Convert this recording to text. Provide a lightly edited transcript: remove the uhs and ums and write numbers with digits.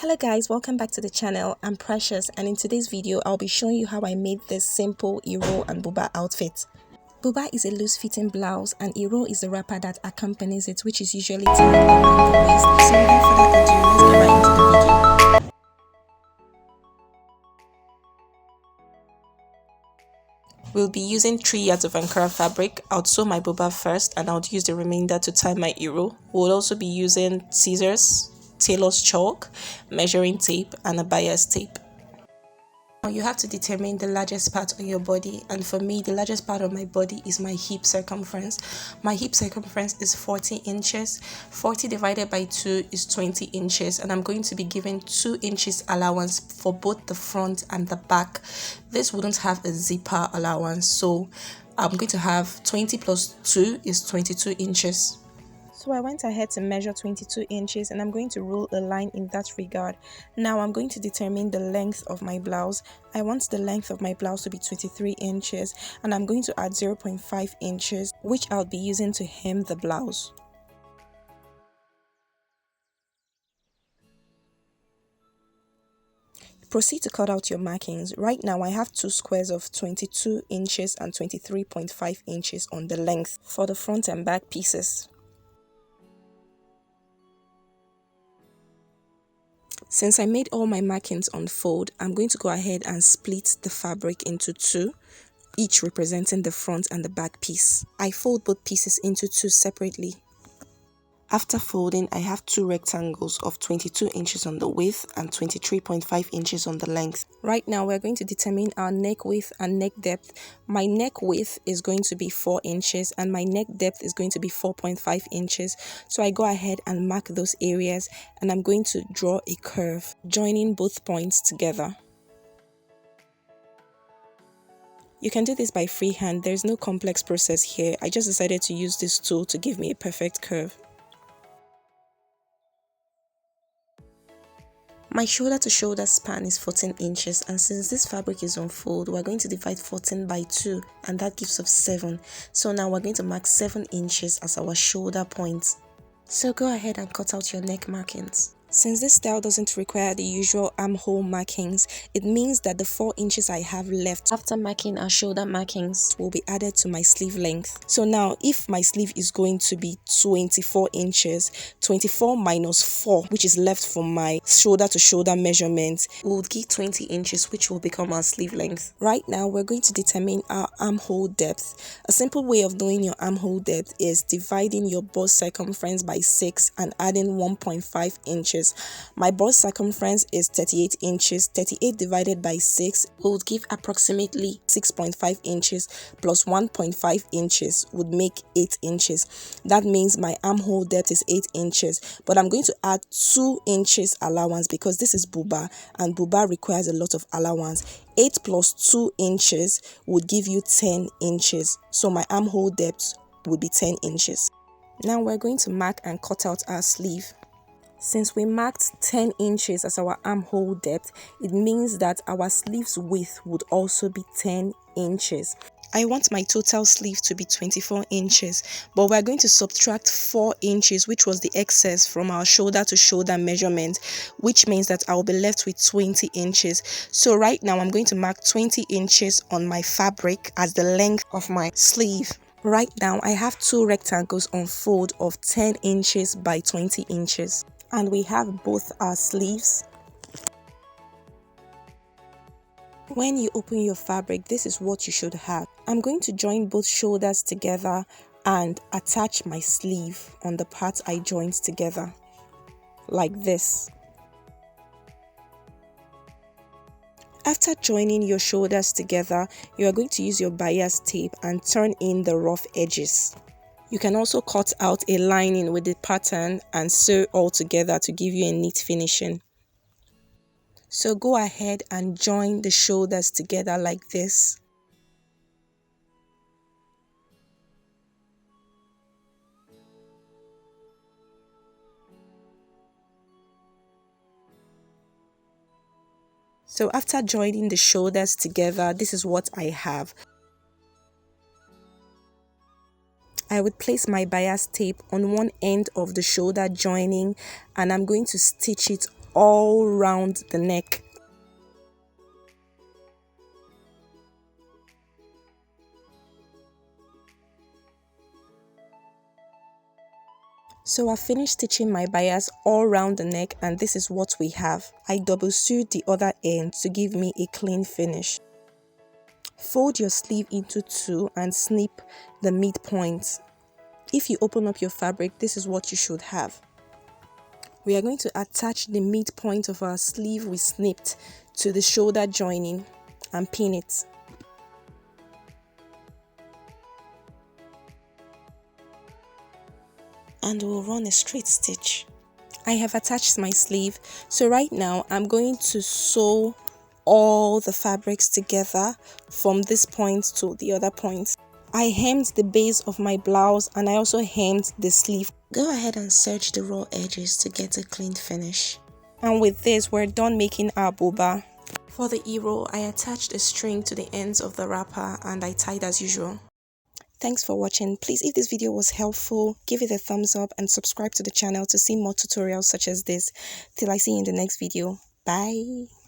Hello guys, welcome back to the channel. I'm Precious, and in today's video I'll be showing you how I made this simple Iro and Buba outfit. Buba is a loose fitting blouse and Iro is the wrapper that accompanies it, which is usually tied around the waist. So without further ado, let's get right into the video. We'll be using 3 yards of Ankara fabric. I'll sew my Buba first and I'll use the remainder to tie my Iro. We'll also be using scissors, tailor's chalk, measuring tape and a bias tape. Now you have to determine the largest part on your body, and for me the largest part of my body is my hip circumference. My hip circumference is 40 inches. 40 divided by 2 is 20 inches, and I'm going to be giving 2 inches allowance for both the front and the back. This wouldn't have a zipper allowance, so I'm going to have 20 plus 2 is 22 inches. So I went ahead to measure 22 inches and I'm going to rule a line in that regard. Now I'm going to determine the length of my blouse. I want the length of my blouse to be 23 inches and I'm going to add 0.5 inches, which I'll be using to hem the blouse. Proceed to cut out your markings. Right now I have 2 squares of 22 inches and 23.5 inches on the length for the front and back pieces. Since I made all my markings on fold, I'm going to go ahead and split the fabric into 2, each representing the front and the back piece. I fold both pieces into 2 separately. After folding, I have 2 rectangles of 22 inches on the width and 23.5 inches on the length. Right now, we're going to determine our neck width and neck depth. My neck width is going to be 4 inches and my neck depth is going to be 4.5 inches. So I go ahead and mark those areas and I'm going to draw a curve, joining both points together. You can do this by freehand. There's no complex process here. I just decided to use this tool to give me a perfect curve. My shoulder to shoulder span is 14 inches, and since this fabric is on fold, we're going to divide 14 by 2 and that gives us 7. So now we're going to mark 7 inches as our shoulder point. So go ahead and cut out your neck markings. Since this style doesn't require the usual armhole markings, it means that the 4 inches I have left after marking our shoulder markings will be added to my sleeve length. So now if my sleeve is going to be 24 inches, 24 minus 4, which is left for my shoulder to shoulder measurement, will give 20 inches, which will become our sleeve length. Right now we're going to determine our armhole depth. A simple way of knowing your armhole depth is dividing your bust circumference by 6 and adding 1.5 inches. My bust circumference is 38 inches. 38 divided by 6 would give approximately 6.5 inches plus 1.5 inches would make 8 inches. That means my armhole depth is 8 inches, but I'm going to add 2 inches allowance because this is Buba and Buba requires a lot of allowance. 8 plus 2 inches would give you 10 inches. So my armhole depth would be 10 inches. Now we're going to mark and cut out our sleeve. Since we marked 10 inches as our armhole depth, it means that our sleeve's width would also be 10 inches. I want my total sleeve to be 24 inches, but we're going to subtract 4 inches, which was the excess from our shoulder to shoulder measurement, which means that I'll be left with 20 inches. So right now I'm going to mark 20 inches on my fabric as the length of my sleeve. Right now I have 2 rectangles on fold of 10 inches by 20 inches. And we have both our sleeves. When you open your fabric, this is what you should have. I'm going to join both shoulders together and attach my sleeve on the part I joined together, like this. After joining your shoulders together, you are going to use your bias tape and turn in the rough edges. You can also cut out a lining with the pattern and sew all together to give you a neat finishing. So go ahead and join the shoulders together like this. So after joining the shoulders together, this is what I have. I would place my bias tape on one end of the shoulder joining and I'm going to stitch it all round the neck. So I finished stitching my bias all round the neck, and this is what we have. I double sewed the other end to give me a clean finish. Fold your sleeve into two and snip the midpoint. If you open up your fabric, this is what you should have. We are going to attach the midpoint of our sleeve we snipped to the shoulder joining and pin it. And we'll run a straight stitch. I have attached my sleeve, so right now I'm going to sew all the fabrics together from this point to the other point. I hemmed the base of my blouse and I also hemmed the sleeve. Go ahead and serge the raw edges to get a clean finish. And with this, we're done making our buba. For the e-roll, I attached a string to the ends of the wrapper and I tied as usual. Thanks for watching. Please, if this video was helpful, give it a thumbs up and subscribe to the channel to see more tutorials such as this. Till I see you in the next video. Bye.